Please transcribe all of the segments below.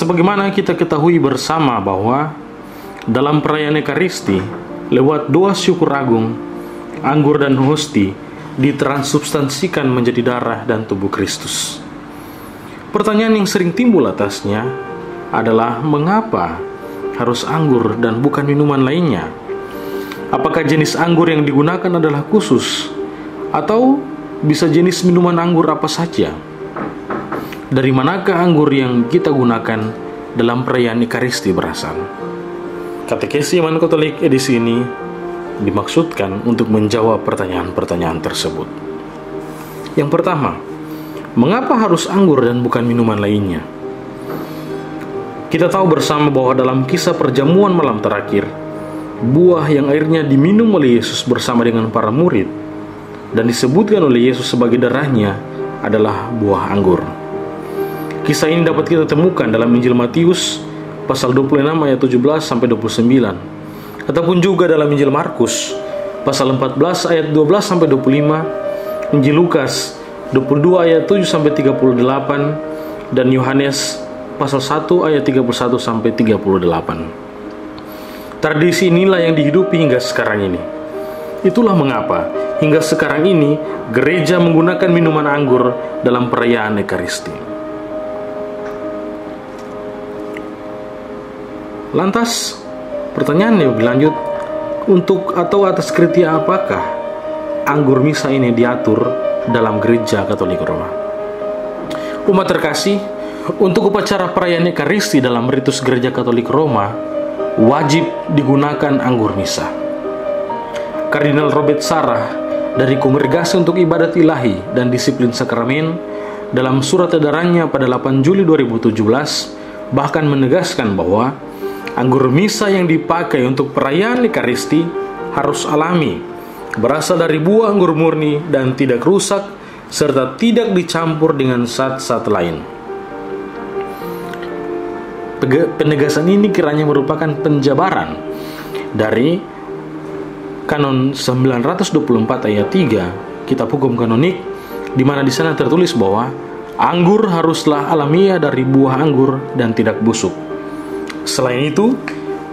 Sebagaimana kita ketahui bersama bahwa dalam perayaan Ekaristi, lewat doa syukur agung, anggur dan hosti ditransubstansikan menjadi darah dan tubuh Kristus. Pertanyaan yang sering timbul atasnya adalah mengapa harus anggur dan bukan minuman lainnya? Apakah jenis anggur yang digunakan adalah khusus atau bisa jenis minuman anggur apa saja? Dari manakah anggur yang kita gunakan dalam perayaan Ekaristi berasal? Katekesi Iman Katolik edisi ini dimaksudkan untuk menjawab pertanyaan-pertanyaan tersebut. Yang pertama, mengapa harus anggur dan bukan minuman lainnya? Kita tahu bersama bahwa dalam kisah perjamuan malam terakhir, buah yang akhirnya diminum oleh Yesus bersama dengan para murid dan disebutkan oleh Yesus sebagai darahnya adalah buah anggur. Kisah ini dapat kita temukan dalam Injil Matius pasal 26 ayat 17 sampai 29, ataupun juga dalam Injil Markus pasal 14 ayat 12 sampai 25, Injil Lukas 22 ayat 7 sampai 38, dan Yohanes pasal 1 ayat 31 sampai 38. Tradisi inilah yang dihidupi hingga sekarang ini. Itulah mengapa hingga sekarang ini gereja menggunakan minuman anggur dalam perayaan Ekaristi. Lantas, pertanyaannya lebih lanjut, untuk atau atas kriteria apakah anggur misa ini diatur dalam gereja Katolik Roma? Umat terkasih, untuk upacara perayaan Ekaristi dalam ritus gereja Katolik Roma, wajib digunakan anggur misa. Kardinal Robert Sarah dari Kongregasi untuk Ibadat Ilahi dan Disiplin Sakramen dalam surat edarannya pada 8 Juli 2017 bahkan menegaskan bahwa anggur misa yang dipakai untuk perayaan Ekaristi harus alami, berasal dari buah anggur murni dan tidak rusak, serta tidak dicampur dengan zat-zat lain. Penegasan ini kiranya merupakan penjabaran dari Kanon 924 ayat 3 Kitab Hukum Kanonik, di mana di sana tertulis bahwa anggur haruslah alamiah dari buah anggur dan tidak busuk. Selain itu,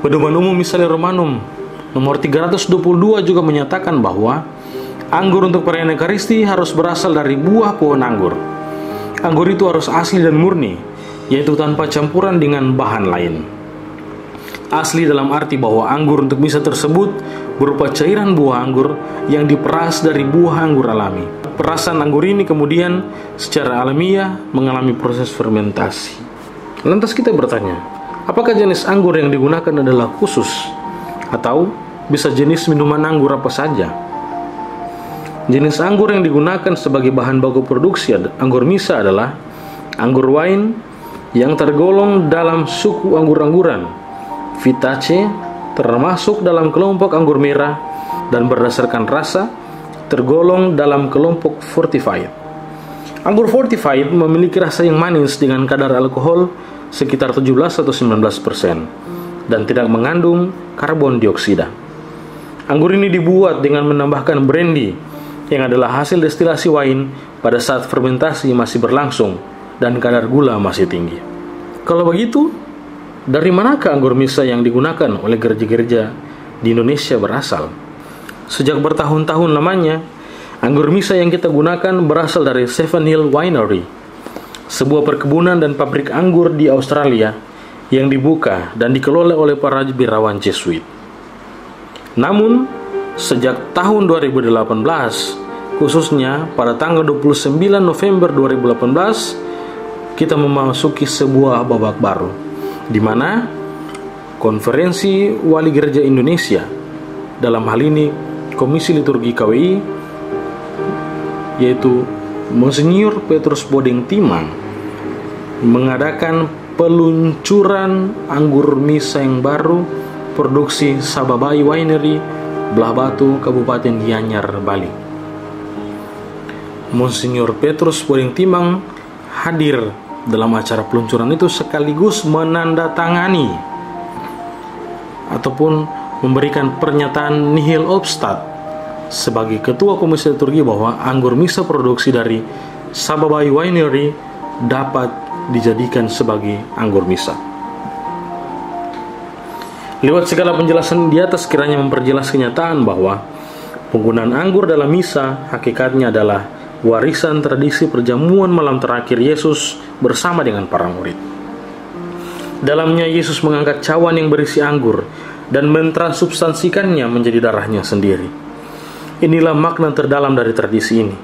Pedoman Umum Misale Romanum nomor 322 juga menyatakan bahwa anggur untuk perayaan Ekaristi harus berasal dari buah pohon anggur. Anggur itu harus asli dan murni, yaitu tanpa campuran dengan bahan lain. Asli dalam arti bahwa anggur untuk misa tersebut berupa cairan buah anggur yang diperas dari buah anggur alami. Perasan anggur ini kemudian secara alamiah mengalami proses fermentasi. Lantas kita bertanya, apakah jenis anggur yang digunakan adalah khusus atau bisa jenis minuman anggur apa saja? Jenis anggur yang digunakan sebagai bahan baku produksi anggur misa adalah anggur wine yang tergolong dalam suku anggur-angguran Vitaceae, termasuk dalam kelompok anggur merah, dan berdasarkan rasa tergolong dalam kelompok fortified. Anggur fortified memiliki rasa yang manis dengan kadar alkohol sekitar 17 atau 19% dan tidak mengandung karbon dioksida. Anggur ini dibuat dengan menambahkan brandy yang adalah hasil destilasi wine pada saat fermentasi masih berlangsung dan kadar gula masih tinggi. Kalau begitu, dari manakah anggur misa yang digunakan oleh gereja-gereja di Indonesia berasal? Sejak bertahun-tahun lamanya, anggur misa yang kita gunakan berasal dari Seven Hill Winery, sebuah perkebunan dan pabrik anggur di Australia yang dibuka dan dikelola oleh para birawan Jesuit. Namun, sejak tahun 2018, khususnya pada tanggal 29 November 2018, kita memasuki sebuah babak baru, di mana Konferensi Wali Gereja Indonesia, dalam hal ini Komisi Liturgi KWI, yaitu Monsinyur Petrus Bodeng Timang, mengadakan peluncuran anggur misa yang baru produksi Sababai Winery, Belah Batu, Kabupaten Gianyar, Bali. Monsinyur Petrus Bodeng Timang hadir dalam acara peluncuran itu sekaligus menandatangani ataupun memberikan pernyataan nihil obstat sebagai Ketua Komisi Liturgi bahwa anggur misa produksi dari Sababai Winery dapat dijadikan sebagai anggur misa. Lewat segala penjelasan di atas kiranya memperjelas kenyataan bahwa penggunaan anggur dalam misa hakikatnya adalah warisan tradisi perjamuan malam terakhir Yesus bersama dengan para murid. Dalamnya Yesus mengangkat cawan yang berisi anggur dan mentransubstansikannya menjadi darahnya sendiri. Inilah makna terdalam dari tradisi ini.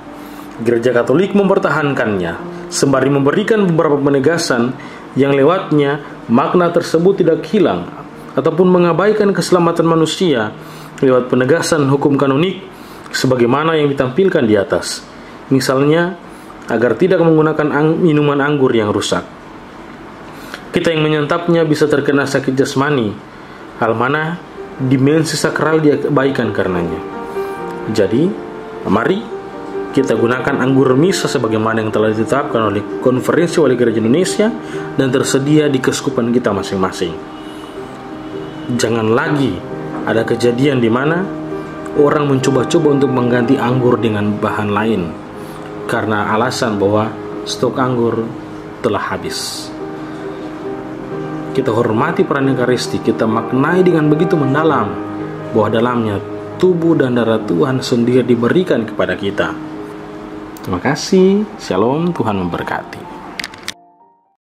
Gereja Katolik mempertahankannya sembari memberikan beberapa penegasan yang lewatnya makna tersebut tidak hilang ataupun mengabaikan keselamatan manusia lewat penegasan hukum kanonik sebagaimana yang ditampilkan di atas. Misalnya, agar tidak menggunakan minuman anggur yang rusak. Kita yang menyantapnya bisa terkena sakit jasmani, hal mana dimensi sakral diabaikan karenanya. Jadi, mari kita gunakan anggur misa sebagaimana yang telah ditetapkan oleh Konferensi Wali Gereja Indonesia dan tersedia di keuskupan kita masing-masing. Jangan lagi ada kejadian di mana orang mencoba-coba untuk mengganti anggur dengan bahan lain karena alasan bahwa stok anggur telah habis. Kita hormati peran Ekaristi, kita maknai dengan begitu mendalam bahwa dalamnya tubuh dan darah Tuhan sendiri diberikan kepada kita. Terima kasih. Shalom, Tuhan memberkati.